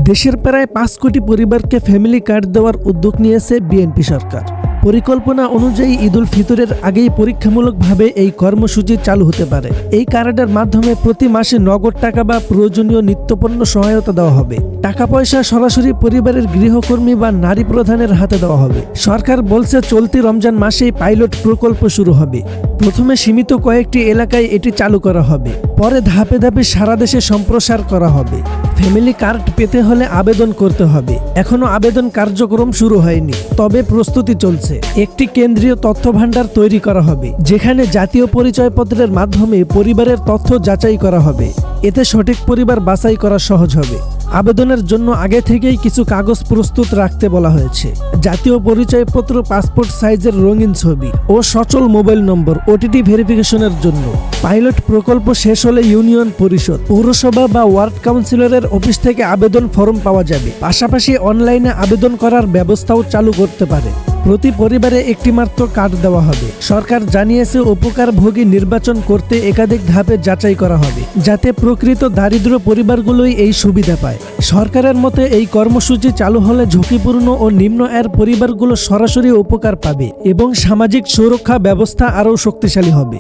দেশের প্রায় ৫ কোটি পরিবারকে ফ্যামিলি কার্ড দেওয়ার উদ্যোগ নিয়েছে বিএনপি সরকার। পরিকল্পনা অনুযায়ী ঈদুল ফিতরের আগেই পরীক্ষামূলকভাবে এই কর্মসূচি চালু হতে পারে। এই কার্ডের মাধ্যমে প্রতি মাসে নগদ টাকা বা প্রয়োজনীয় নিত্যপণ্য সহায়তা দেওয়া হবে। টাকা পয়সা সরাসরি পরিবারের গৃহকর্মী বা নারী প্রধানের হাতে দেওয়া হবে। সরকার বলছে চলতি রমজান মাসেই পাইলট প্রকল্প শুরু হবে। প্রথমে সীমিত কয়েকটি এলাকায় এটি চালু করা হবে, পরে ধাপে ধাপে সারা দেশে সম্প্রসার করা হবে। ফ্যামিলি কার্ড পেতে হলে আবেদন করতে হবে। এখনো আবেদন কার্যক্রম শুরু হয়নি, তবে প্রস্তুতি চলছে। একটি কেন্দ্রীয় তথ্য ভান্ডার তৈরি করা হবে, যেখানে জাতীয় পরিচয়পত্রের মাধ্যমে পরিবারের তথ্য যাচাই করা হবে। এতে সঠিক পরিবার বাছাই করা সহজ হবে। আবেদনের জন্য আগে থেকেই কিছু কাগজ প্রস্তুত রাখতে বলা হয়েছে। জাতীয় পরিচয়পত্র, পাসপোর্ট সাইজের রঙিন ছবি ও সচল মোবাইল নম্বর ওটিটি ভেরিফিকেশনের জন্য। পাইলট প্রকল্প শেষ হলে ইউনিয়ন পরিষদ, পৌরসভা বা ওয়ার্ড কাউন্সিলরের অফিস থেকে আবেদন ফর্ম পাওয়া যাবে। পাশাপাশি অনলাইনে আবেদন করার ব্যবস্থাও চালু করতে পারে। প্রতি পরিবারে একটি মাত্র কার্ড দেওয়া হবে। সরকার জানিয়েছে উপকারভোগী নির্বাচন করতে একাধিক ধাপে যাচাই করা হবে, যাতে প্রকৃত দারিদ্র পরিবারগুলোই এই সুবিধা পায়। সরকারের মতে এই কর্মসূচি চালু হলে ঝুঁকিপূর্ণ ও নিম্ন আয়ের পরিবারগুলো সরাসরি উপকার পাবে এবং সামাজিক সুরক্ষা ব্যবস্থা আরও শক্তিশালী হবে।